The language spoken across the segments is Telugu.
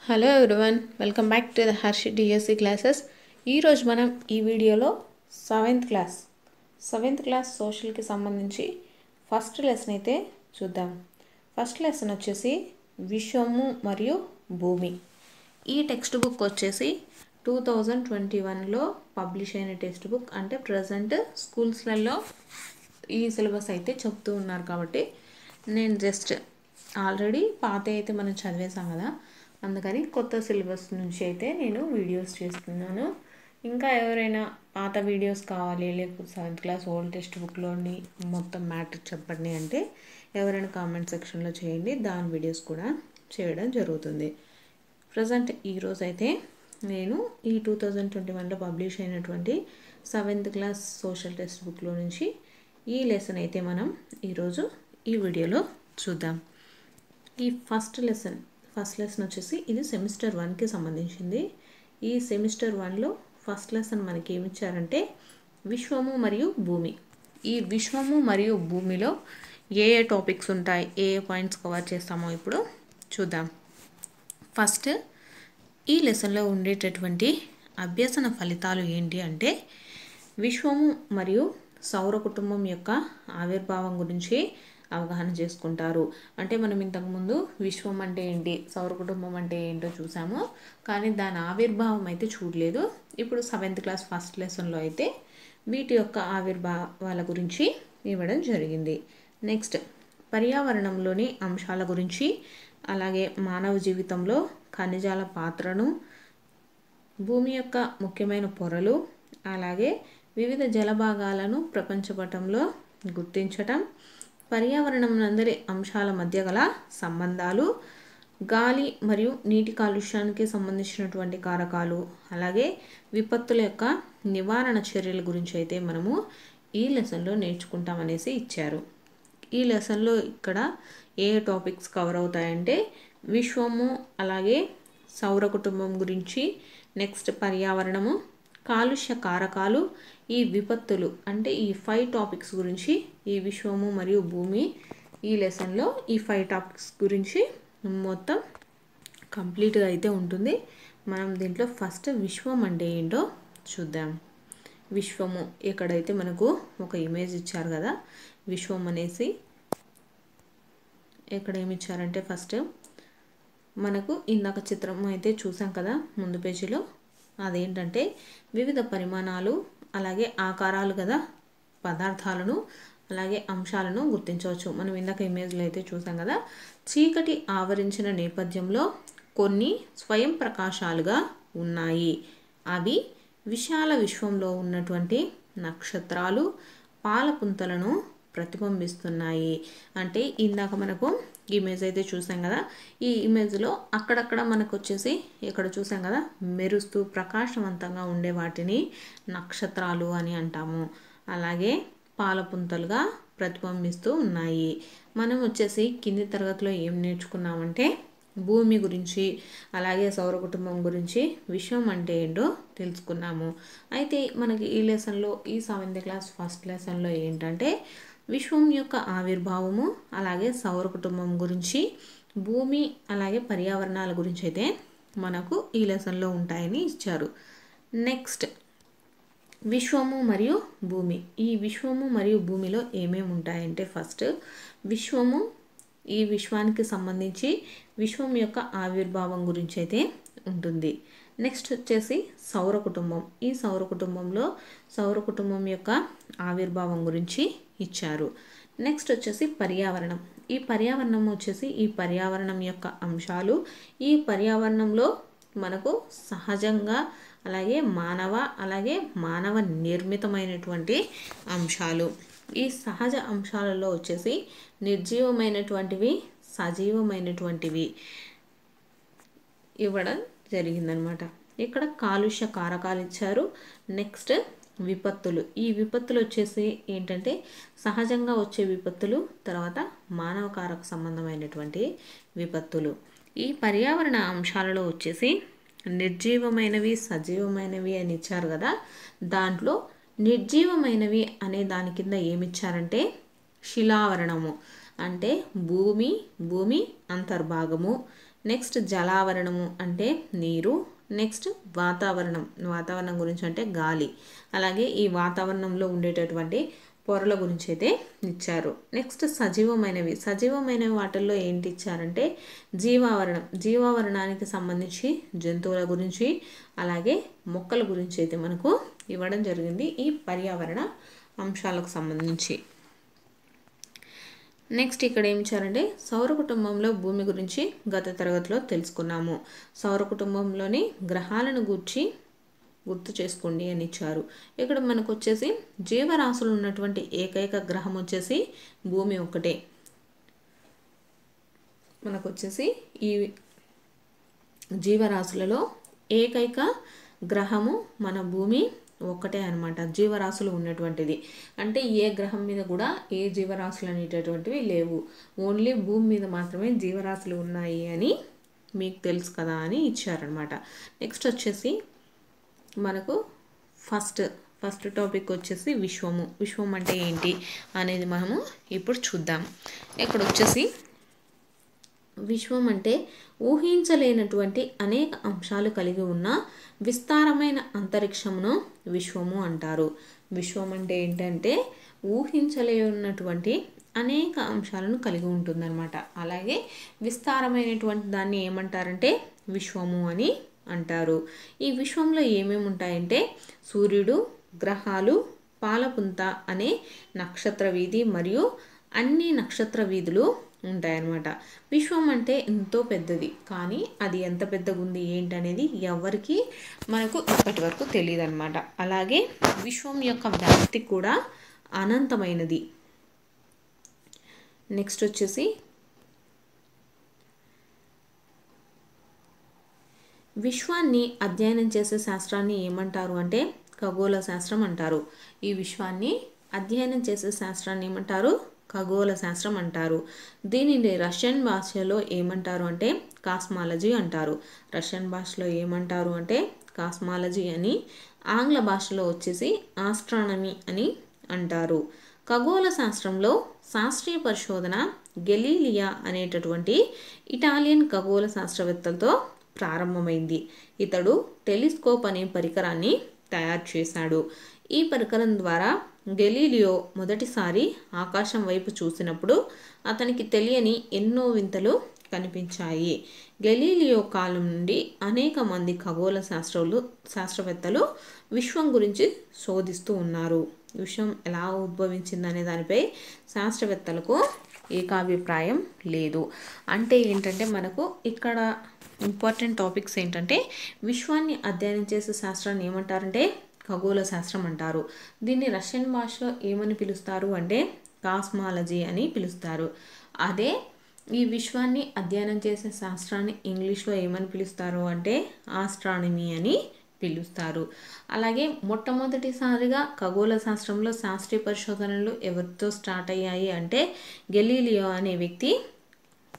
Hello everyone, welcome back to the Harshi DSC classes. ఈరోజు మనం ఈ వీడియోలో సెవెంత్ క్లాస్ సోషల్కి సంబంధించి ఫస్ట్ లెసన్ అయితే చూద్దాం. ఫస్ట్ లెసన్ వచ్చేసి విశ్వము మరియు భూమి. ఈ టెక్స్ట్ బుక్ వచ్చేసి 2021లో పబ్లిష్ అయిన టెక్స్ట్ బుక్. అంటే ప్రజెంట్ స్కూల్స్లలో ఈ సిలబస్ అయితే చెప్తూ ఉన్నారు కాబట్టి నేను జస్ట్ ఆల్రెడీ పాత అయితే మనం చదివేసాం కదా, అందుకని కొత్త సిలబస్ నుంచి అయితే నేను వీడియోస్ చేస్తున్నాను. ఇంకా ఎవరైనా పాత వీడియోస్ కావాలి, లేకపోతే 7th క్లాస్ ఓల్డ్ టెక్స్ట్ బుక్లోని మొత్తం మ్యాటర్ చెప్పండి అంటే ఎవరైనా కామెంట్ సెక్షన్లో చేయండి, దాని వీడియోస్ కూడా చేయడం జరుగుతుంది. ప్రజెంట్ ఈరోజు అయితే నేను ఈ 2021లో పబ్లిష్ అయినటువంటి 7th క్లాస్ సోషల్ టెక్స్ట్ బుక్లో నుంచి ఈ లెసన్ అయితే మనం ఈరోజు ఈ వీడియోలో చూద్దాం. ఈ ఫస్ట్ లెసన్ వచ్చేసి ఇది సెమిస్టర్ 1కి సంబంధించింది. ఈ సెమిస్టర్ 1లో ఫస్ట్ లెసన్ మనకి ఏమిచ్చారంటే విశ్వము మరియు భూమి. ఈ విశ్వము మరియు భూమిలో ఏ ఏ టాపిక్స్ ఉంటాయి, ఏ ఏ పాయింట్స్ కవర్ చేస్తామో ఇప్పుడు చూద్దాం. ఫస్ట్ ఈ లెసన్లో ఉండేటటువంటి అభ్యసన ఫలితాలు ఏంటి అంటే విశ్వము మరియు సౌర కుటుంబం యొక్క ఆవిర్భావం గురించి అవగాహన చేసుకుంటారు. అంటే మనం ఇంతకుముందు విశ్వం అంటే ఏంటి, సౌర కుటుంబం అంటే ఏంటో చూసాము, కానీ దాని ఆవిర్భావం అయితే చూడలేదు. ఇప్పుడు 7th క్లాస్ ఫస్ట్ లెసన్లో అయితే వీటి యొక్క ఆవిర్భావాల గురించి ఇవ్వడం జరిగింది. నెక్స్ట్ పర్యావరణంలోని అంశాల గురించి, అలాగే మానవ జీవితంలో ఖనిజాల పాత్రను, భూమి యొక్క ముఖ్యమైన పొరలు, అలాగే వివిధ జలభాగాలను ప్రపంచపటంలో గుర్తించటం, పర్యావరణం నందరి అంశాల మధ్య గల సంబంధాలు, గాలి మరియు నీటి కాలుష్యానికి సంబంధించినటువంటి కారకాలు, అలాగే విపత్తుల యొక్క నివారణ చర్యల గురించి అయితే మనము ఈ లెసన్లో నేర్చుకుంటామనేసి ఇచ్చారు. ఈ లెసన్లో ఇక్కడ ఏ టాపిక్స్ కవర్ అవుతాయంటే విశ్వము, అలాగే సౌర కుటుంబం గురించి, నెక్స్ట్ పర్యావరణము, కాలుష్య కారకాలు, ఈ విపత్తులు, అంటే ఈ 5 టాపిక్స్ గురించి ఈ విశ్వము మరియు భూమి ఈ లెసన్లో ఈ 5 టాపిక్స్ గురించి మొత్తం కంప్లీట్గా అయితే ఉంటుంది. మనం దీంట్లో ఫస్ట్ విశ్వం అంటే ఏంటో చూద్దాం. విశ్వము ఎక్కడైతే మనకు ఒక ఇమేజ్ ఇచ్చారు కదా, విశ్వం అనేసి ఎక్కడ ఏమి ఇచ్చారంటే ఫస్ట్ మనకు ఇందాక చిత్రం అయితే చూసాం కదా ముందు పేజీలో, అదేంటంటే వివిధ పరిమాణాలు అలాగే ఆకారాలు కదా పదార్థాలను అలాగే అంశాలను గుర్తించవచ్చు. మనం ఇందాక ఇమేజ్లో అయితే చూసాం కదా, చీకటి ఆవరించిన నేపథ్యంలో కొన్ని స్వయం ప్రకాశాలుగా ఉన్నాయి. అవి విశాల విశ్వంలో ఉన్నటువంటి నక్షత్రాలు, పాలపుంతలను ప్రతిబింబిస్తున్నాయి. అంటే ఇందాక మనకు ఇమేజ్ అయితే చూసాం కదా, ఈ ఇమేజ్లో అక్కడక్కడ మనకు వచ్చేసి ఇక్కడ చూసాం కదా మెరుస్తూ ప్రకాశవంతంగా ఉండే వాటిని నక్షత్రాలు అని అంటాము. అలాగే పాలపుంతలుగా ప్రతిబింబిస్తూ ఉన్నాయి. మనం వచ్చేసి కింది తరగతిలో ఏం నేర్చుకున్నామంటే భూమి గురించి, అలాగే సౌర కుటుంబం గురించి, విశ్వం అంటే ఏంటో తెలుసుకున్నాము. అయితే మనకి ఈ లెసన్లో ఈ 7th క్లాస్ ఫస్ట్ లెసన్లో ఏంటంటే విశ్వం యొక్క ఆవిర్భావము, అలాగే సౌర కుటుంబం గురించి, భూమి అలాగే పర్యావరణాల గురించి అయితే మనకు ఈ లెసన్లో ఉంటాయని ఇచ్చారు. నెక్స్ట్ విశ్వము మరియు భూమి. ఈ విశ్వము మరియు భూమిలో ఏమేమి ఉంటాయంటే ఫస్ట్ విశ్వము, ఈ విశ్వానికి సంబంధించి విశ్వం యొక్క ఆవిర్భావం గురించి అయితే ఉంటుంది. నెక్స్ట్ వచ్చేసి సౌర కుటుంబం. ఈ సౌర కుటుంబంలో సౌర కుటుంబం యొక్క ఆవిర్భావం గురించి ఇచ్చారు. నెక్స్ట్ వచ్చేసి పర్యావరణం. ఈ పర్యావరణం వచ్చేసి ఈ పర్యావరణం యొక్క అంశాలు, ఈ పర్యావరణంలో మనకు సహజంగా అలాగే మానవ నిర్మితమైనటువంటి అంశాలు. ఈ సహజ అంశాలలో వచ్చేసి నిర్జీవమైనటువంటివి, సజీవమైనటువంటివి ఇవ్వడం జరిగిందనమాట. ఇక్కడ కాలుష్య కారకాలు ఇచ్చారు. నెక్స్ట్ విపత్తులు. ఈ విపత్తులు వచ్చేసి ఏంటంటే సహజంగా వచ్చే విపత్తులు, తర్వాత మానవ కారక సంబంధమైనటువంటి విపత్తులు. ఈ పర్యావరణ అంశాలలో వచ్చేసి నిర్జీవమైనవి, సజీవమైనవి అని ఇచ్చారు కదా, దాంట్లో నిర్జీవమైనవి అనే దాని కింద ఏమిచ్చారంటే శిలావరణము, అంటే భూమి అంతర్భాగము, నెక్స్ట్ జలావరణము అంటే నీరు, నెక్స్ట్ వాతావరణం గురించి అంటే గాలి. అలాగే ఈ వాతావరణంలో ఉండేటటువంటి పొరల గురించి అయితే ఇచ్చారు. నెక్స్ట్ సజీవమైన వాటిల్లో ఏంటి ఇచ్చారంటే జీవావరణానికి సంబంధించి జంతువుల గురించి అలాగే మొక్కల గురించి అయితే మనకు ఇవ్వడం జరిగింది ఈ పర్యావరణ అంశాలకు సంబంధించి. నెక్స్ట్ ఇక్కడ ఏమి ఇచ్చారంటే సౌర కుటుంబంలో భూమి గురించి గత తరగతిలో తెలుసుకున్నాము. సౌర కుటుంబంలోని గ్రహాలను గుర్తు చేసుకోండి అని ఇచ్చారు. ఇక్కడ మనకు వచ్చేసి జీవరాశులు ఉన్నటువంటి ఏకైక గ్రహం వచ్చేసి భూమి ఒక్కటే. మనకు వచ్చేసి ఈ జీవరాశులలో ఏకైక గ్రహము మన భూమి ఒక్కటే అన్నమాట, జీవరాశులు ఉన్నటువంటిది. అంటే ఏ గ్రహం మీద కూడా ఏ జీవరాశులు అనేటటువంటివి లేవు, ఓన్లీ భూమి మీద మాత్రమే జీవరాశులు ఉన్నాయి అని మీకు తెలుసు కదా అని ఇచ్చారనమాట. నెక్స్ట్ వచ్చేసి మనకు ఫస్ట్ టాపిక్ వచ్చేసి విశ్వం అంటే ఏంటి అనేది మనము ఇప్పుడు చూద్దాం. ఇక్కడ వచ్చేసి విశ్వం అంటే ఊహించలేనటువంటి అనేక అంశాలు కలిగి ఉన్న విస్తారమైన అంతరిక్షమును విశ్వము అంటారు. విశ్వం అంటే ఏంటంటే ఊహించలేనటువంటి అనేక అంశాలను కలిగి ఉంటుందన్నమాట. అలాగే విస్తారమైనటువంటి దాన్ని ఏమంటారంటే విశ్వము అని అంటారు. ఈ విశ్వంలో ఏమేమి ఉంటాయంటే సూర్యుడు, గ్రహాలు, పాలపుంత అనే నక్షత్ర వీధి మరియు అన్ని నక్షత్ర వీధులు ఉంటాయన్నమాట. విశ్వం అంటే ఎంతో పెద్దది, కానీ అది ఎంత పెద్దగా ఉంది ఏంటనేది ఎవరికి మనకు ఇప్పటి వరకు తెలియదు అనమాట. అలాగే విశ్వం యొక్క వ్యాప్తి కూడా అనంతమైనది. నెక్స్ట్ వచ్చేసి విశ్వాన్ని అధ్యయనం చేసే శాస్త్రాన్ని ఏమంటారు అంటే ఖగోళ శాస్త్రం అంటారు. ఈ విశ్వాన్ని అధ్యయనం చేసే శాస్త్రాన్ని ఏమంటారు? ఖగోళ శాస్త్రం అంటారు. దీనిని రష్యన్ భాషలో ఏమంటారు అంటే కాస్మాలజీ అంటారు. రష్యన్ భాషలో ఏమంటారు అంటే కాస్మాలజీ అని, ఆంగ్ల భాషలో వచ్చేసి ఆస్ట్రానమీ అని అంటారు. ఖగోళ శాస్త్రంలో శాస్త్రీయ పరిశోధన గెలీలియా అనేటటువంటి ఇటాలియన్ ఖగోళ శాస్త్రవేత్తలతో ప్రారంభమైంది. ఇతడు టెలిస్కోప్ అనే పరికరాన్ని తయారు చేశాడు. ఈ పరికరం ద్వారా గెలీలియో మొదటిసారి ఆకాశం వైపు చూసినప్పుడు అతనికి తెలియని ఎన్నో వింతలు కనిపించాయి. గెలీలియో కాలం నుండి అనేక మంది ఖగోళ శాస్త్రవేత్తలు విశ్వం గురించి శోధిస్తూ ఉన్నారు. విశ్వం ఎలా ఉద్భవించిందనే దానిపై శాస్త్రవేత్తలకు ఏకాభిప్రాయం లేదు. అంటే ఏంటంటే మనకు ఇక్కడ ఇంపార్టెంట్ టాపిక్స్ ఏంటంటే విశ్వాన్ని అధ్యయనం చేసే శాస్త్రాన్ని ఏమంటారంటే ఖగోళ శాస్త్రం అంటారు. దీన్ని రష్యన్ భాషలో ఏమని పిలుస్తారు అంటే కాస్మాలజీ అని పిలుస్తారు. అదే ఈ విశ్వాన్ని అధ్యయనం చేసే శాస్త్రాన్ని ఇంగ్లీష్లో ఏమని పిలుస్తారు అంటే ఆస్ట్రానమీ అని పిలుస్తారు. అలాగే మొట్టమొదటిసారిగా ఖగోళ శాస్త్రంలో శాస్త్రీయ పరిశోధనలు ఎవరితో స్టార్ట్ అయ్యాయి అంటే గెలీలియో అనే వ్యక్తి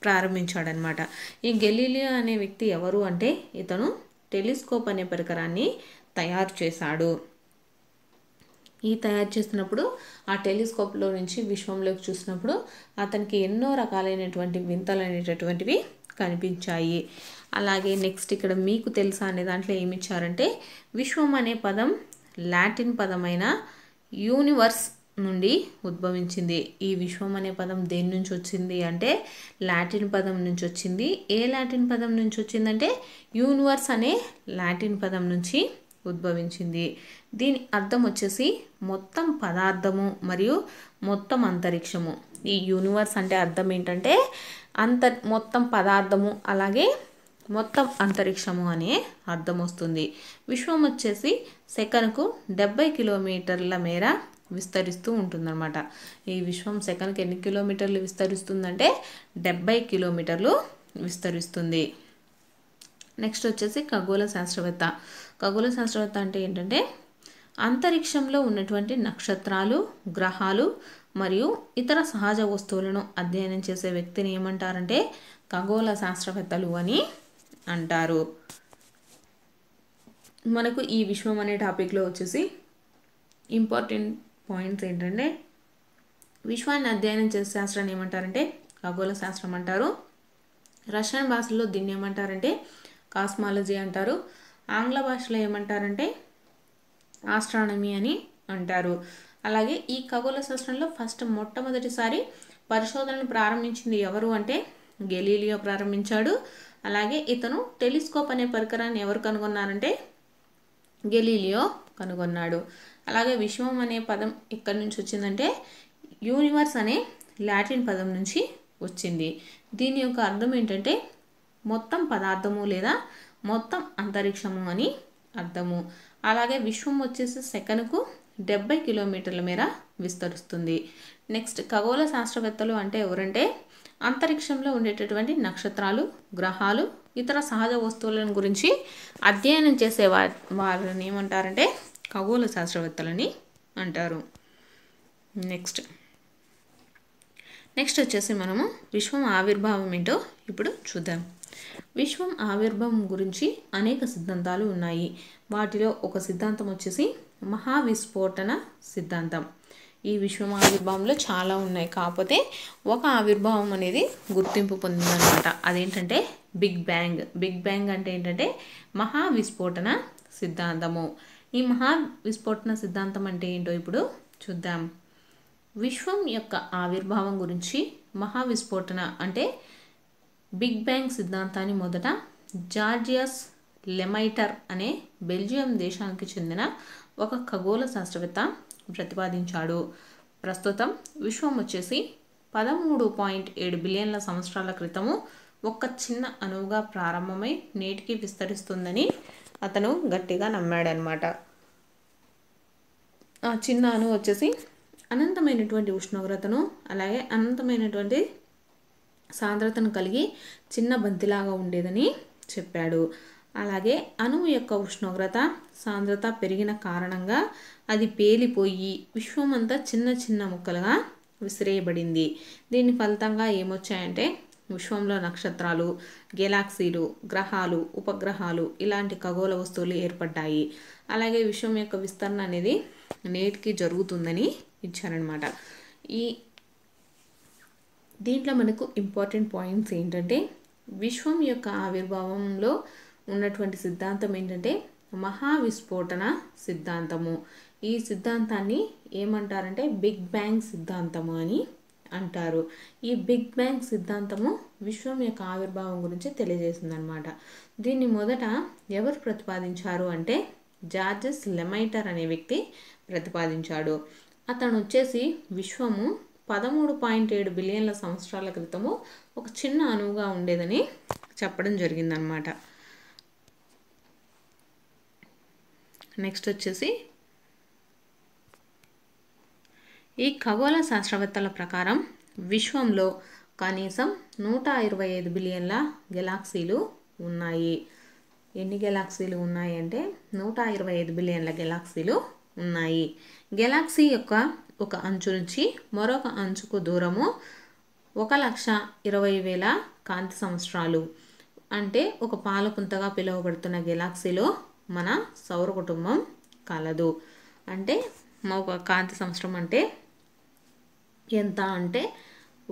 ప్రారంభించాడనమాట. ఈ గెలీలియో అనే వ్యక్తి ఎవరు అంటే ఇతను టెలిస్కోప్ అనే పరికరాన్ని తయారు చేశాడు. ఈ తయారు చేసినప్పుడు ఆ టెలిస్కోప్లో నుంచి విశ్వంలోకి చూసినప్పుడు అతనికి ఎన్నో రకాలైనటువంటి వింతలు అనేటటువంటివి కనిపించాయి. అలాగే నెక్స్ట్ ఇక్కడ మీకు తెలుసా అనే దాంట్లో ఏమి ఇచ్చారంటే విశ్వం అనే పదం లాటిన్ పదమైన యూనివర్స్ నుండి ఉద్భవించింది. ఈ విశ్వం అనే పదం దేని నుంచి వచ్చింది అంటే లాటిన్ పదం నుంచి వచ్చింది. ఏ లాటిన్ పదం నుంచి వచ్చిందంటే యూనివర్స్ అనే లాటిన్ పదం నుంచి ఉద్భవించింది. దీని అర్థం వచ్చేసి మొత్తం పదార్థము మరియు మొత్తం అంతరిక్షము. ఈ యూనివర్స్ అంటే అర్థం ఏంటంటే మొత్తం పదార్థము అలాగే మొత్తం అంతరిక్షము అనే అర్థం వస్తుంది. విశ్వం వచ్చేసి సెకనుకు 70 కిలోమీటర్ల మేర విస్తరిస్తూ ఉంటుందన్నమాట. ఈ విశ్వం సెకనుకు ఎన్ని కిలోమీటర్లు విస్తరిస్తుందంటే 70 కిలోమీటర్లు విస్తరిస్తుంది. నెక్స్ట్ వచ్చేసి ఖగోళ శాస్త్రవేత్త. ఖగోళ శాస్త్రవేత్త అంటే ఏంటంటే అంతరిక్షంలో ఉన్నటువంటి నక్షత్రాలు, గ్రహాలు మరియు ఇతర సహజ వస్తువులను అధ్యయనం చేసే వ్యక్తిని ఏమంటారంటే ఖగోళ శాస్త్రవేత్తలు అని అంటారు. మనకు ఈ విశ్వం అనే టాపిక్లో వచ్చేసి ఇంపార్టెంట్ పాయింట్స్ ఏంటంటే విశ్వాన్ని అధ్యయనం చేసే శాస్త్రాన్ని ఏమంటారంటే ఖగోళ శాస్త్రం అంటారు. రష్యన్ భాషలో దీన్ని ఏమంటారంటే కాస్మాలజీ అంటారు. ఆంగ్ల భాషలో ఏమంటారంటే ఆస్ట్రానమీ అని అంటారు. అలాగే ఈ ఖగోళ శాస్త్రంలో మొట్టమొదటిసారి పరిశోధనను ప్రారంభించింది ఎవరు అంటే గెలీలియో ప్రారంభించాడు. అలాగే ఇతను టెలిస్కోప్ అనే పరికరాన్ని ఎవరు కనుగొన్నారంటే గెలీలియో కనుగొన్నాడు. అలాగే విశ్వం అనే పదం ఎక్కడి నుంచి వచ్చిందంటే యూనివర్స్ అనే లాటిన్ పదం నుంచి వచ్చింది. దీని యొక్క అర్థం ఏంటంటే మొత్తం పదార్థము లేదా మొత్తం అంతరిక్షము అని అర్థము. అలాగే విశ్వం వచ్చేసి సెకనుకు 70 కిలోమీటర్ల మేర విస్తరిస్తుంది. నెక్స్ట్ ఖగోళ శాస్త్రవేత్తలు అంటే ఎవరంటే అంతరిక్షంలో ఉండేటటువంటి నక్షత్రాలు, గ్రహాలు, ఇతర సహజ వస్తువులను గురించి అధ్యయనం చేసే వారిని ఏమంటారంటే ఖగోళ శాస్త్రవేత్తలని అంటారు. నెక్స్ట్ వచ్చేసి మనము విశ్వం ఆవిర్భావం ఏంటో ఇప్పుడు చూద్దాం. విశ్వం ఆవిర్భావం గురించి అనేక సిద్ధాంతాలు ఉన్నాయి. వాటిలో ఒక సిద్ధాంతం వచ్చేసి మహావిస్ఫోటన సిద్ధాంతం. ఈ విశ్వం ఆవిర్భావంలో చాలా ఉన్నాయి, కాకపోతే ఒక ఆవిర్భావం అనేది గుర్తింపు పొందిందనమాట. అదేంటంటే బిగ్ బ్యాంగ్. బిగ్ బ్యాంగ్ అంటే ఏంటంటే మహావిస్ఫోటన సిద్ధాంతము. ఈ మహావిస్ఫోటన సిద్ధాంతం అంటే ఏంటో ఇప్పుడు చూద్దాం. విశ్వం యొక్క ఆవిర్భావం గురించి మహావిస్ఫోటన అంటే బిగ్ బ్యాంగ్ సిద్ధాంతాన్ని మొదట జార్జియస్ లెమైటర్ అనే బెల్జియం దేశానికి చెందిన ఒక ఖగోళ శాస్త్రవేత్త ప్రతిపాదించాడు. ప్రస్తుతం విశ్వం వచ్చేసి 13.7 బిలియన్ల సంవత్సరాల క్రితము ఒక చిన్న అణువుగా ప్రారంభమై నేటికి విస్తరిస్తుందని అతను గట్టిగా నమ్మాడనమాట. ఆ చిన్న అణువు వచ్చేసి అనంతమైనటువంటి ఉష్ణోగ్రతను అలాగే అనంతమైనటువంటి సాంద్రతను కలిగి చిన్న బంతిలాగా ఉండేదని చెప్పాడు. అలాగే అణువు యొక్క ఉష్ణోగ్రత సాంద్రత పెరిగిన కారణంగా అది పేలిపోయి విశ్వమంతా చిన్న చిన్న ముక్కలుగా విసిరేయబడింది. దీని ఫలితంగా ఏమొచ్చాయంటే విశ్వంలో నక్షత్రాలు, గెలాక్సీలు, గ్రహాలు, ఉపగ్రహాలు ఇలాంటి ఖగోళ వస్తువులు ఏర్పడ్డాయి. అలాగే విశ్వం యొక్క విస్తరణ అనేది నేటికి జరుగుతుందని ఇచ్చారనమాట. దీంట్లో మనకు ఇంపార్టెంట్ పాయింట్స్ ఏంటంటే విశ్వం యొక్క ఆవిర్భావంలో ఉన్నటువంటి సిద్ధాంతం ఏంటంటే మహావిస్ఫోటన సిద్ధాంతము. ఈ సిద్ధాంతాన్ని ఏమంటారంటే బిగ్ బ్యాంగ్ సిద్ధాంతము అని అంటారు. ఈ బిగ్ బ్యాంగ్ సిద్ధాంతము విశ్వం యొక్క ఆవిర్భావం గురించి తెలియజేసిందనమాట. దీన్ని మొదట ఎవరు ప్రతిపాదించారు అంటే జార్జెస్ లెమైటర్ అనే వ్యక్తి ప్రతిపాదించాడు. అతను వచ్చేసి విశ్వము 13.7 బిలియన్ల సంవత్సరాల క్రితము ఒక చిన్న అణువుగా ఉండేదని చెప్పడం జరిగిందనమాట. నెక్స్ట్ వచ్చేసి ఈ ఖగోళ శాస్త్రవేత్తల ప్రకారం విశ్వంలో కనీసం 125 బిలియన్ల గెలాక్సీలు ఉన్నాయి. ఎన్ని గెలాక్సీలు ఉన్నాయి అంటే 125 బిలియన్ల గెలాక్సీలు ఉన్నాయి. గెలాక్సీ యొక్క ఒక అంచు నుంచి మరొక అంచుకు దూరము 1,20,000 కాంతి సంవత్సరాలు. అంటే ఒక పాలపుంతగా పిలువబడుతున్న గెలాక్సీలో మన సౌర కుటుంబం కలదు. అంటే ఒక కాంతి సంవత్సరం అంటే ఎంత అంటే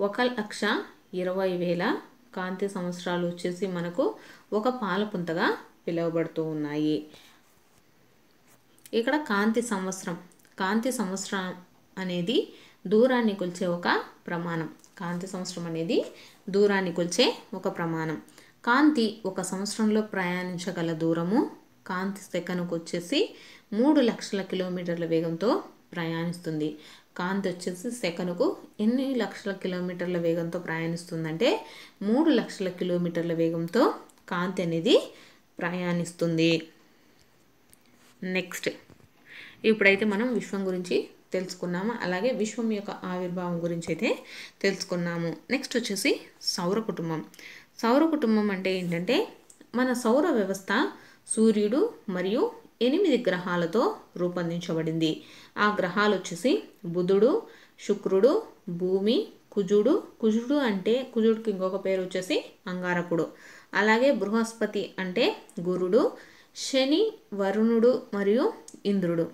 1,20,000 కాంతి సంవత్సరాలు వచ్చేసి మనకు ఒక పాలపుంతగా పిలువబడుతూ ఉన్నాయి. ఇక్కడ కాంతి సంవత్సరం అనేది దూరాన్ని కొలిచే ఒక ప్రమాణం. కాంతి సంవత్సరం అనేది దూరాన్ని కొలిచే ఒక ప్రమాణం. కాంతి ఒక సంవత్సరంలో ప్రయాణించగల దూరము కాంతి సెకనుకు వచ్చేసి 3 లక్షల కిలోమీటర్ల వేగంతో ప్రయాణిస్తుంది. కాంతి వచ్చేసి సెకనుకు ఎన్ని లక్షల కిలోమీటర్ల వేగంతో ప్రయాణిస్తుందంటే 3 లక్షల కిలోమీటర్ల వేగంతో కాంతి అనేది ప్రయాణిస్తుంది. నెక్స్ట్ ఇప్పుడైతే మనం విశ్వం గురించి తెలుసుకున్నాము. అలాగే విశ్వం యొక్క ఆవిర్భావం గురించి అయితే తెలుసుకున్నాము. నెక్స్ట్ వచ్చేసి సౌర కుటుంబం. సౌర కుటుంబం అంటే ఏంటంటే మన సౌర వ్యవస్థ సూర్యుడు మరియు 8 గ్రహాలతో రూపొందించబడింది. ఆ గ్రహాలు వచ్చేసి బుధుడు, శుక్రుడు, భూమి, కుజుడు అంటే కుజుడికి ఇంకొక పేరు వచ్చేసి అంగారకుడు. అలాగే బృహస్పతి అంటే గురుడు, శని, వరుణుడు మరియు ఇంద్రుడు.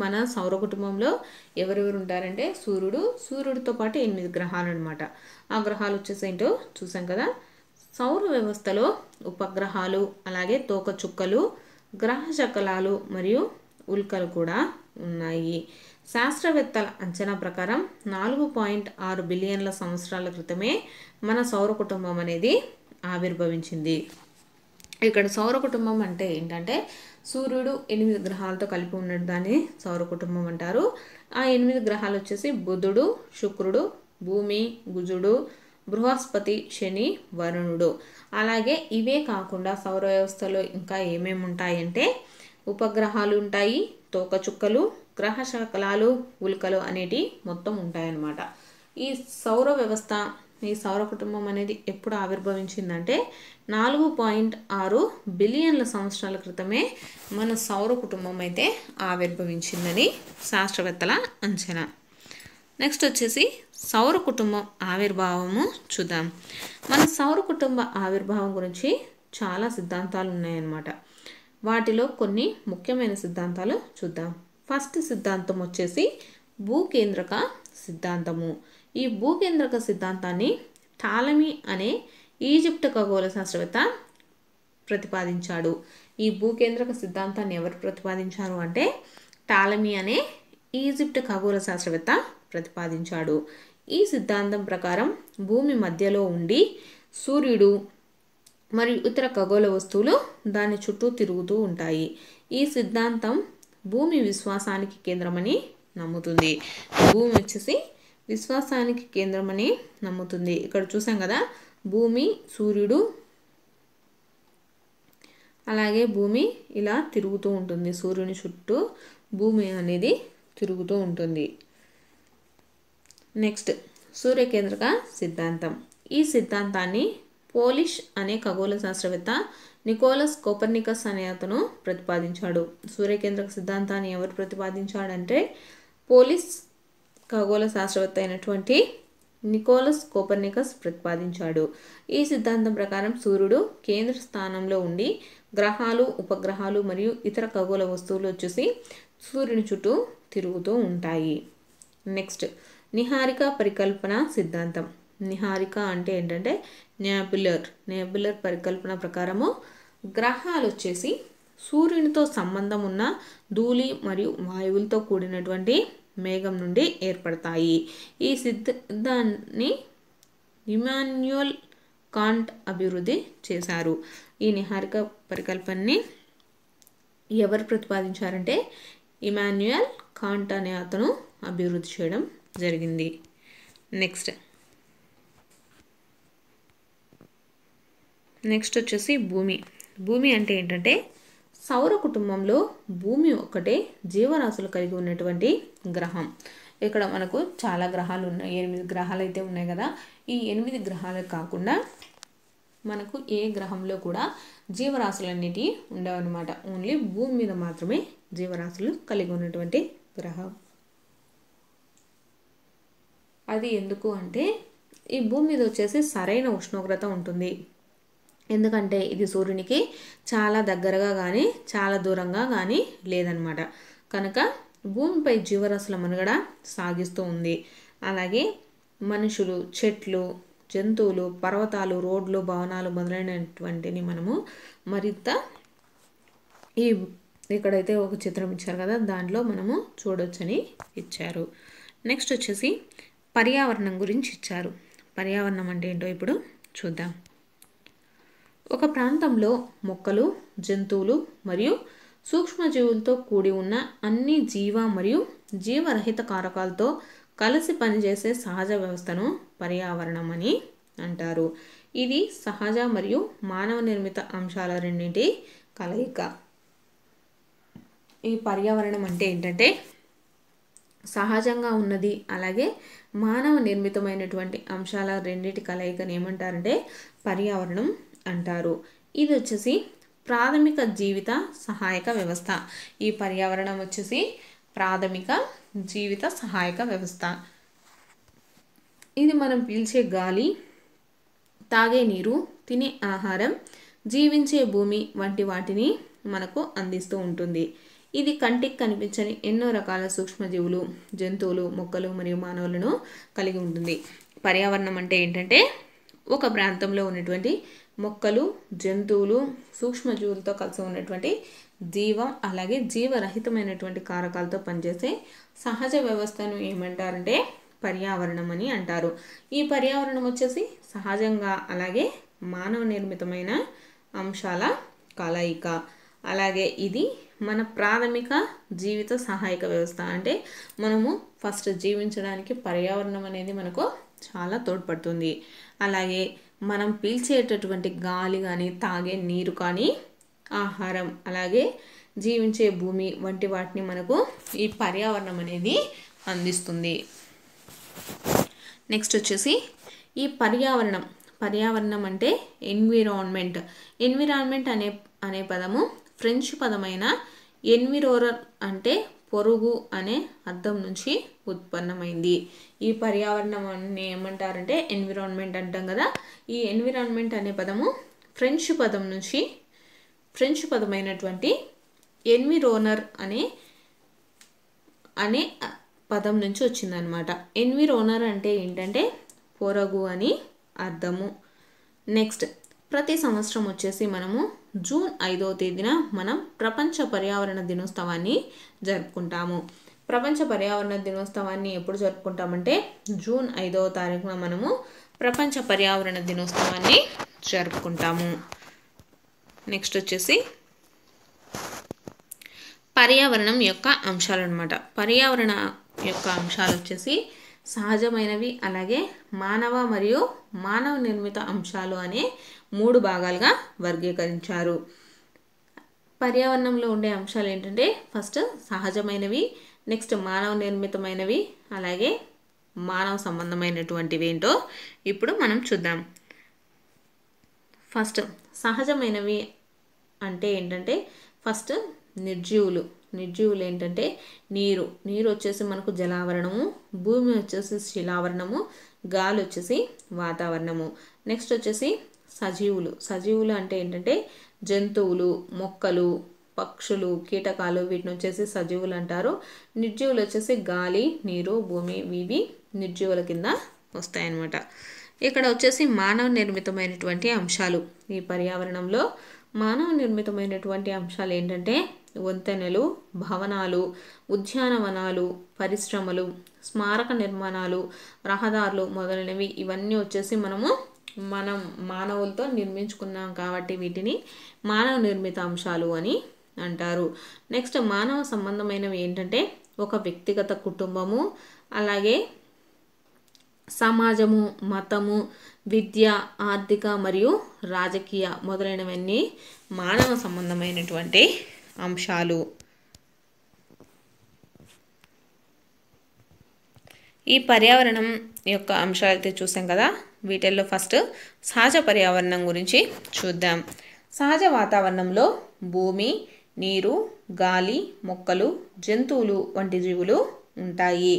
మన సౌర కుటుంబంలో ఎవరెవరు ఉంటారంటే సూర్యుడితో పాటు 8 గ్రహాలు అనమాట. ఆ గ్రహాలు వచ్చేసి ఏంటో చూసాం కదా. సౌర వ్యవస్థలో ఉపగ్రహాలు, అలాగే తోకచుక్కలు, గ్రహ శకలాలు మరియు ఉల్కలు కూడా ఉన్నాయి. శాస్త్రవేత్తల అంచనా ప్రకారం 4.6 బిలియన్ల సంవత్సరాల క్రితమే మన సౌర కుటుంబం అనేది ఆవిర్భవించింది. ఇక్కడ సౌర కుటుంబం అంటే ఏంటంటే సూర్యుడు 8 గ్రహాలతో కలిపి ఉన్న దాన్ని సౌర కుటుంబం అంటారు. ఆ 8 గ్రహాలు వచ్చేసి బుధుడు, శుక్రుడు, భూమి, కుజుడు, బృహస్పతి, శని, వరుణుడు. అలాగే ఇవే కాకుండా సౌర వ్యవస్థలో ఇంకా ఏమేమి ఉంటాయంటే ఉపగ్రహాలు ఉంటాయి, తోకచుక్కలు, గ్రహ శకలాలు, ఉల్కలు అనేటి మొత్తం ఉంటాయన్నమాట. ఈ సౌర వ్యవస్థ, ఈ సౌర కుటుంబం అనేది ఎప్పుడు ఆవిర్భవించిందంటే 4.6 బిలియన్ల సంవత్సరాల క్రితమే మన సౌర కుటుంబం అయితే ఆవిర్భవించిందని శాస్త్రవేత్తల అంచనా. నెక్స్ట్ వచ్చేసి సౌర కుటుంబం ఆవిర్భావము చూద్దాం. మన సౌర కుటుంబ ఆవిర్భావం గురించి చాలా సిద్ధాంతాలు ఉన్నాయన్నమాట. వాటిలో కొన్ని ముఖ్యమైన సిద్ధాంతాలు చూద్దాం. ఫస్ట్ సిద్ధాంతం వచ్చేసి భూకేంద్రక సిద్ధాంతము. ఈ భూకేంద్రక సిద్ధాంతాన్ని టాలమీ అనే ఈజిప్ట్ ఖగోళ శాస్త్రవేత్త ప్రతిపాదించాడు. ఈ భూకేంద్రక సిద్ధాంతాన్ని ఎవరు ప్రతిపాదించారు అంటే టాలమీ అనే ఈజిప్ట్ ఖగోళ శాస్త్రవేత్త ప్రతిపాదించాడు. ఈ సిద్ధాంతం ప్రకారం భూమి మధ్యలో ఉండి సూర్యుడు మరియు ఇతర ఖగోళ వస్తువులు దాని చుట్టూ తిరుగుతూ ఉంటాయి. ఈ సిద్ధాంతం భూమి విశ్వాసానికి కేంద్రమని నమ్ముతుంది. భూమి వచ్చేసి విశ్వాసానికి కేంద్రమని నమ్ముతుంది. ఇక్కడ చూసాం కదా, భూమి, సూర్యుడు, అలాగే భూమి ఇలా తిరుగుతూ ఉంటుంది. సూర్యుని చుట్టూ భూమి అనేది తిరుగుతూ ఉంటుంది. నెక్స్ట్ సూర్యకేంద్రక సిద్ధాంతం. ఈ సిద్ధాంతాన్ని పోలిష్ అనే ఖగోళ శాస్త్రవేత్త నికోలస్ కోపర్నికస్ అనే అతను ప్రతిపాదించాడు. సూర్యకేంద్రక సిద్ధాంతాన్ని ఎవరు ప్రతిపాదించాడంటే పోలిష్ ఖగోళ శాస్త్రవేత్త అయినటువంటి నికోలస్ కోపర్నికస్ ప్రతిపాదించాడు. ఈ సిద్ధాంతం ప్రకారం సూర్యుడు కేంద్ర స్థానంలో ఉండి గ్రహాలు, ఉపగ్రహాలు మరియు ఇతర ఖగోళ వస్తువులు వచ్చేసి సూర్యుని చుట్టూ తిరుగుతూ ఉంటాయి. నెక్స్ట్ నిహారిక పరికల్పన సిద్ధాంతం. నిహారిక అంటే ఏంటంటే నేబులర్ పరికల్పన ప్రకారము గ్రహాలు వచ్చేసి సూర్యునితో సంబంధం ఉన్న ధూళి మరియు వాయువులతో కూడినటువంటి మేఘం నుండి ఏర్పడతాయి. ఈ సిద్ధాంతాన్ని ఇమాన్యుయల్ కాంట్ అభివృద్ధి చేశారు. ఈ నిహారిక పరికల్పనని ఎవరు ప్రతిపాదించారంటే ఇమాన్యుయల్ కాంట్ అనే అతను అభివృద్ధి చేయడం జరిగింది. నెక్స్ట్ వచ్చేసి భూమి అంటే ఏంటంటే సౌర కుటుంబంలో భూమి ఒక్కటే జీవరాశులు కలిగి ఉన్నటువంటి గ్రహం. ఇక్కడ మనకు చాలా గ్రహాలు ఉన్నాయి, 8 గ్రహాలు అయితే ఉన్నాయి కదా. ఈ 8 గ్రహాలు కాకుండా మనకు ఏ గ్రహంలో కూడా జీవరాశులు అన్నిటి ఉండవు అనమాట. ఓన్లీ భూమి మీద మాత్రమే జీవరాశులు కలిగి ఉన్నటువంటి గ్రహం. అది ఎందుకు అంటే ఈ భూమి మీద వచ్చేసి సరైన ఉష్ణోగ్రత ఉంటుంది. ఎందుకంటే ఇది సూర్యునికి చాలా దగ్గరగా కానీ చాలా దూరంగా కానీ లేదనమాట. కనుక భూమిపై జీవరాశుల మనుగడ సాగిస్తూ ఉంది. అలాగే మనుషులు, చెట్లు, జంతువులు, పర్వతాలు, రోడ్లు, భవనాలు మొదలైనటువంటిని మనము మరింత ఇక్కడైతే ఒక చిత్రం ఇచ్చారు కదా, దాంట్లో మనము చూడొచ్చని ఇచ్చారు. నెక్స్ట్ వచ్చేసి పర్యావరణం గురించి ఇచ్చారు. పర్యావరణం అంటే ఏంటో ఇప్పుడు చూద్దాం. ఒక ప్రాంతంలో మొక్కలు, జంతువులు మరియు సూక్ష్మజీవులతో కూడి ఉన్న అన్ని జీవ మరియు జీవరహిత కారకాలతో కలిసి పనిచేసే సహజ వ్యవస్థను పర్యావరణం అని అంటారు. ఇది సహజ మరియు మానవ నిర్మిత అంశాల రెండింటి కలయిక. ఈ పర్యావరణం అంటే ఏంటంటే సహజంగా ఉన్నది అలాగే మానవ నిర్మితమైనటువంటి అంశాల రెండింటి కలయికని ఏమంటారంటే పర్యావరణం అంటారు. ఇది వచ్చేసి ప్రాథమిక జీవిత సహాయక వ్యవస్థ. ఈ పర్యావరణం వచ్చేసి ప్రాథమిక జీవిత సహాయక వ్యవస్థ. ఇది మనం పీల్చే గాలి, తాగే నీరు, తినే ఆహారం, జీవించే భూమి వంటి వాటిని మనకు అందిస్తూ ఉంటుంది. ఇది కంటికి కనిపించని ఎన్నో రకాల సూక్ష్మజీవులు, జంతువులు, మొక్కలు మరియు మానవులను కలిగి ఉంటుంది. పర్యావరణం అంటే ఏంటంటే ఒక ప్రాంతంలో ఉన్నటువంటి మొక్కలు, జంతువులు, సూక్ష్మజీవులతో కలిసి ఉన్నటువంటి జీవం అలాగే జీవరహితమైనటువంటి కారకాలతో పనిచేసే సహజ వ్యవస్థను ఏమంటారంటే పర్యావరణం అని అంటారు. ఈ పర్యావరణం వచ్చేసి సహజంగా అలాగే మానవ నిర్మితమైన అంశాల కలయిక. అలాగే ఇది మన ప్రాథమిక జీవిత సహాయక వ్యవస్థ. అంటే మనము ఫస్ట్ జీవించడానికి పర్యావరణం అనేది మనకు చాలా తోడ్పడుతుంది. అలాగే మనం పీల్చేటటువంటి గాలి కానీ, తాగే నీరు కానీ, ఆహారం అలాగే జీవించే భూమి వంటి వాటిని మనకు ఈ పర్యావరణం అనేది అందిస్తుంది. నెక్స్ట్ వచ్చేసి ఈ పర్యావరణం అంటే ఎన్విరాన్మెంట్. ఎన్విరాన్మెంట్ అనే పదము ఫ్రెంచ్ పదమైన ఎన్విరోరర్ అంటే పొరుగు అనే అర్థం నుంచి ఉత్పన్నమైంది. ఈ పర్యావరణం అని ఏమంటారంటే ఎన్విరాన్మెంట్ అంటాం కదా. ఈ ఎన్విరాన్మెంట్ అనే పదము ఫ్రెంచ్ పదమైనటువంటి ఎన్విరోనర్ అనే పదం నుంచి వచ్చిందనమాట. ఎన్విరోనర్ అంటే ఏంటంటే పొరుగు అని అర్థము. నెక్స్ట్ ప్రతి సంవత్సరం వచ్చేసి మనము జూన్ 5వ తేదీన మనం ప్రపంచ పర్యావరణ దినోత్సవాన్ని జరుపుకుంటాము. ప్రపంచ పర్యావరణ దినోత్సవాన్ని ఎప్పుడు జరుపుకుంటామంటే జూన్ 5వ తారీఖున మనము ప్రపంచ పర్యావరణ దినోత్సవాన్ని జరుపుకుంటాము. నెక్స్ట్ వచ్చేసి పర్యావరణం యొక్క అంశాలు అనమాట. పర్యావరణ యొక్క అంశాలు వచ్చేసి సహజమైనవి అలాగే మానవ మరియు మానవ నిర్మిత అంశాలు అనే 3 భాగాలుగా వర్గీకరించారు. పర్యావరణంలో ఉండే అంశాలు ఏంటంటే ఫస్ట్ సహజమైనవి, నెక్స్ట్ మానవ నిర్మితమైనవి, అలాగే మానవ సంబంధమైనటువంటివి ఏంటో ఇప్పుడు మనం చూద్దాం. ఫస్ట్ సహజమైనవి అంటే ఏంటంటే ఫస్ట్ నిర్జీవులు ఏంటంటే నీరు వచ్చేసి మనకు జలావరణము, భూమి వచ్చేసి శిలావరణము, గాలి వచ్చేసి వాతావరణము. నెక్స్ట్ వచ్చేసి సజీవులు అంటే ఏంటంటే జంతువులు, మొక్కలు, పక్షులు, కీటకాలు, వీటిని వచ్చేసి సజీవులు అంటారు. నిర్జీవులు వచ్చేసి గాలి, నీరు, భూమి, ఇవి నిర్జీవుల కింద వస్తాయన్నమాట. ఇక్కడ వచ్చేసి మానవ నిర్మితమైనటువంటి అంశాలు. ఈ పర్యావరణంలో మానవ నిర్మితమైనటువంటి అంశాలు ఏంటంటే వంతెనలు, భవనాలు, ఉద్యానవనాలు, పరిశ్రమలు, స్మారక నిర్మాణాలు, రహదారులు మొదలైనవి. ఇవన్నీ వచ్చేసి మనం మానవులతో నిర్మించుకున్నాం కాబట్టి వీటిని మానవ నిర్మిత అంశాలు అని అంటారు. నెక్స్ట్ మానవ సంబంధమైనవి ఏంటంటే ఒక వ్యక్తిగత కుటుంబము, అలాగే సమాజము, మతము, విద్య, ఆర్థిక మరియు రాజకీయ మొదలైనవన్నీ మానవ సంబంధమైనటువంటి అంశాలు. ఈ పర్యావరణం యొక్క అంశాలు అయితే చూసాం కదా. వీటిల్లో ఫస్ట్ సహజ పర్యావరణం గురించి చూద్దాం. సహజ వాతావరణంలో భూమి, నీరు, గాలి, మొక్కలు, జంతువులు వంటి జీవులు ఉంటాయి.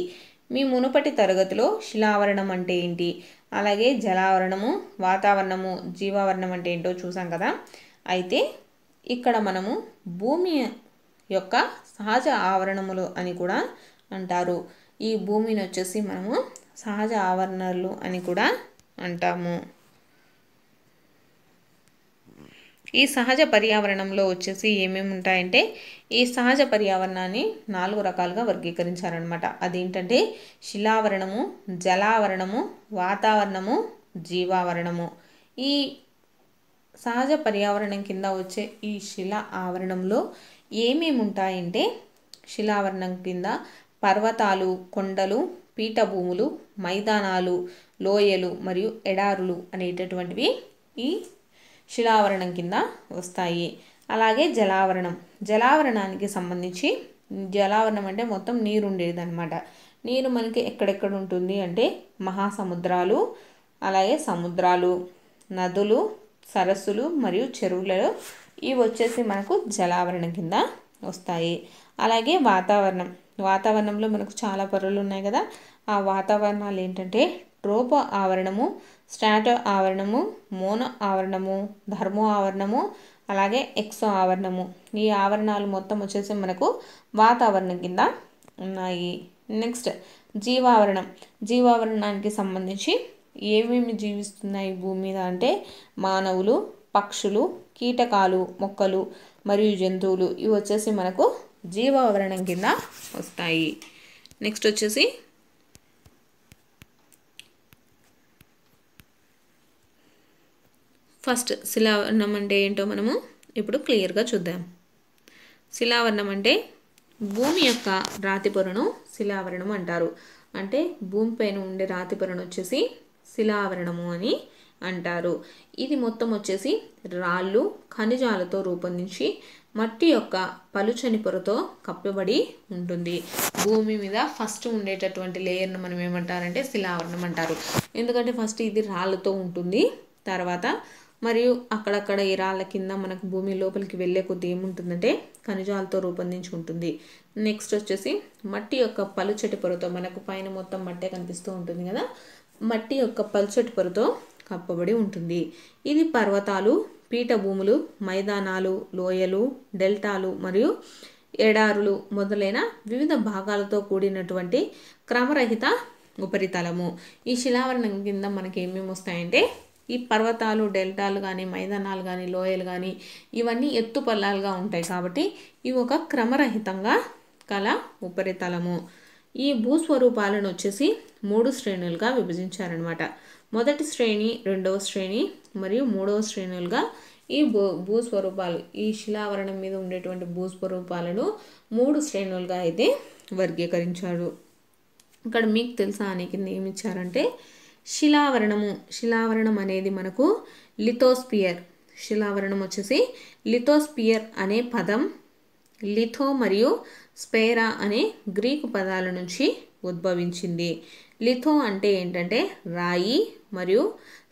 మీ మునుపటి తరగతిలో శిలావరణం అంటే ఏంటి, అలాగే జలావరణము, వాతావరణము, జీవావరణం అంటే ఏంటో చూసాం కదా. అయితే ఇక్కడ మనము భూమి యొక్క సహజ ఆవరణములు అని కూడా అంటారు. ఈ భూమిని వచ్చేసి మనము సహజ ఆవరణలు అని కూడా అంటాము. ఈ సహజ పర్యావరణంలో వచ్చేసి ఏమేమి ఉంటాయంటే ఈ సహజ పర్యావరణాన్ని 4 రకాలుగా వర్గీకరించారనమాట. అదేంటంటే శిలావరణము, జలావరణము, వాతావరణము, జీవావరణము. ఈ సహజ పర్యావరణం కింద వచ్చే ఈ శిలా ఆవరణంలో ఏమేమి ఉంటాయంటే శిలావరణం కింద పర్వతాలు, కొండలు, పీఠభూములు, మైదానాలు, లోయలు మరియు ఎడారులు అనేటటువంటివి ఈ శిలావరణం కింద వస్తాయి. అలాగే జలావరణానికి సంబంధించి జలావరణం అంటే మొత్తం నీరు ఉండేదన్నమాట. నీరు మనకి ఎక్కడెక్కడ ఉంటుంది అంటే మహాసముద్రాలు, అలాగే సముద్రాలు, నదులు, సరస్సులు మరియు చెరువులలో ఇవి వచ్చేసి మనకు జలావరణం కింద వస్తాయి. అలాగే వాతావరణంలో మనకు చాలా పొరలు ఉన్నాయి కదా. ఆ వాతావరణాలు ఏంటంటే ట్రోపో ఆవరణము, స్ట్రాటో ఆవరణము, మోనో ఆవరణము, ధర్మో ఆవరణము, అలాగే ఎక్సో ఆవరణము. ఈ ఆవరణాలు మొత్తం వచ్చేసి మనకు వాతావరణం కింద ఉన్నాయి. నెక్స్ట్ జీవావరణానికి సంబంధించి ఏమేమి జీవిస్తున్నాయి భూమి మీద అంటే మానవులు, పక్షులు, కీటకాలు, మొక్కలు మరియు జంతువులు ఇవి వచ్చేసి మనకు జీవావరణం కింద వస్తాయి. నెక్స్ట్ వచ్చేసి ఫస్ట్ శిలావరణం అంటే ఏంటో మనము ఇప్పుడు క్లియర్గా చూద్దాం. శిలావరణం అంటే భూమి యొక్క రాతి పొరను శిలావరణం అంటారు. అంటే భూమిపైన ఉండే రాతి పొరను వచ్చేసి శిలావరణము అని అంటారు. ఇది మొత్తం వచ్చేసి రాళ్ళు, ఖనిజాలతో రూపొందించి మట్టి యొక్క పలుచని పొరతో కప్పబడి ఉంటుంది. భూమి మీద ఫస్ట్ ఉండేటటువంటి లేయర్ను మనం ఏమంటారంటే శిలావరణం అంటారు. ఎందుకంటే ఫస్ట్ ఇది రాళ్ళతో ఉంటుంది. తర్వాత మరియు అక్కడక్కడ ఈ రాళ్ళ కింద మనకు భూమి లోపలికి వెళ్ళే కొద్ది ఏముంటుందంటే ఖనిజాలతో రూపొందించి ఉంటుంది. నెక్స్ట్ వచ్చేసి మట్టి యొక్క పలుచటి పొరతో, మనకు పైన మొత్తం మట్టే కనిపిస్తూ ఉంటుంది కదా, మట్టి యొక్క పలుచటి పొరతో కప్పబడి ఉంటుంది. ఇది పర్వతాలు, పీఠభూములు, మైదానాలు, లోయలు, డెల్టాలు మరియు ఎడారులు మొదలైన వివిధ భాగాలతో కూడినటువంటి క్రమరహిత ఉపరితలము. ఈ శిలావరణం కింద మనకి ఏమేమి వస్తాయంటే ఈ పర్వతాలు, డెల్టాలు కానీ, మైదానాలు కానీ, లోయలు కానీ ఇవన్నీ ఎత్తు పల్లాలుగా ఉంటాయి కాబట్టి ఇవి ఒక క్రమరహితంగా కల ఉపరితలము. ఈ భూస్వరూపాలను వచ్చేసి 3 శ్రేణులుగా విభజించారనమాట. మొదటి శ్రేణి, రెండవ శ్రేణి మరియు మూడవ శ్రేణులుగా ఈ భూస్వరూపాలు, ఈ శిలావరణం మీద ఉండేటువంటి భూస్వరూపాలను 3 శ్రేణులుగా అయితే వర్గీకరించారు. ఇక్కడ మీకు తెలుసా అని కింద ఏమి ఇచ్చారంటే శిలావరణము. శిలావరణం అనేది మనకు లిథోస్పియర్. శిలావరణం వచ్చేసి లిథోస్పియర్ అనే పదం లిథో మరియు స్పేరా అనే గ్రీకు పదాల నుంచి ఉద్భవించింది. లిథో అంటే ఏంటంటే రాయి మరియు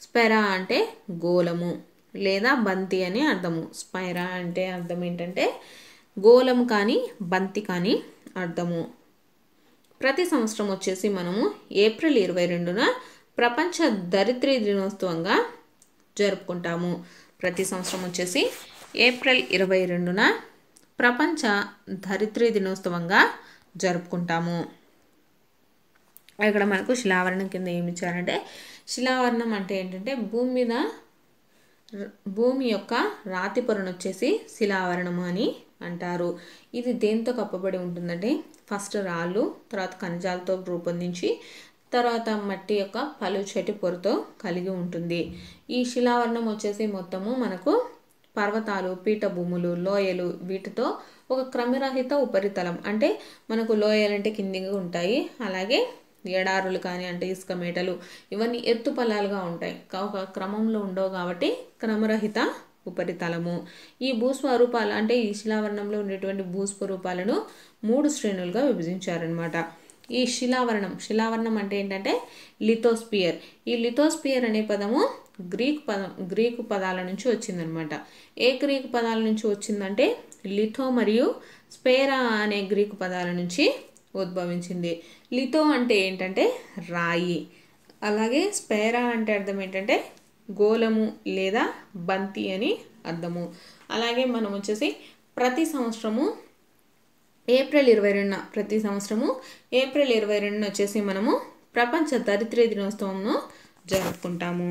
స్పెరా అంటే గోళము లేదా బంతి అని అర్థము. స్పైరా అంటే అర్థం ఏంటంటే గోళం కానీ బంతి కానీ అర్థము. ప్రతి సంవత్సరం వచ్చేసి మనము ఏప్రిల్ 22న ప్రపంచ ధరిత్రీ దినోత్సవంగా జరుపుకుంటాము. ప్రతి సంవత్సరం వచ్చేసి ఏప్రిల్ 22న ప్రపంచ ధరిత్రీ దినోత్సవంగా జరుపుకుంటాము. ఇక్కడ మనకు శిలావరణం కింద ఏమి ఇచ్చారంటే శిలావరణం అంటే ఏంటంటే భూమి యొక్క రాతి పొరను వచ్చేసి శిలావరణము అని అంటారు. ఇది దేంతో కప్పబడి ఉంటుందంటే ఫస్ట్ రాళ్ళు, తర్వాత ఖనిజాలతో రూపొందించి తర్వాత మట్టి యొక్క పలుచటి పొరతో కలిగి ఉంటుంది. ఈ శిలావరణం వచ్చేసి మొత్తము మనకు పర్వతాలు, పీఠభూములు, లోయలు వీటితో ఒక క్రమరహిత ఉపరితలం. అంటే మనకు లోయలు అంటే కిందిగా ఉంటాయి, అలాగే ఎడారులు కానీ అంటే ఇసుక మేటలు ఇవన్నీ ఎత్తు పల్లాలుగా ఉంటాయి, ఒక క్రమంలో ఉండవు కాబట్టి క్రమరహిత ఉపరితలము. ఈ భూస్వరూపాలు అంటే ఈ శిలావరణంలో ఉండేటువంటి భూస్వరూపాలను 3 శ్రేణులుగా విభజించారనమాట. ఈ శిలావరణం అంటే ఏంటంటే లిథోస్పియర్. ఈ లిథోస్పియర్ అనే పదము గ్రీకు పదాల నుంచి వచ్చిందనమాట. ఏ గ్రీకు పదాల నుంచి వచ్చిందంటే లిథో మరియు స్పేరా అనే గ్రీకు పదాల నుంచి ఉద్భవించింది. లిథో అంటే ఏంటంటే రాయి, అలాగే స్పేరా అంటే అర్థం ఏంటంటే గోళము లేదా బంతి అని అర్థము. అలాగే మనం వచ్చేసి ప్రతి సంవత్సరము ఏప్రిల్ 22న వచ్చేసి మనము ప్రపంచ ధరిత్రీ దినోత్సవంను జరుపుకుంటాము.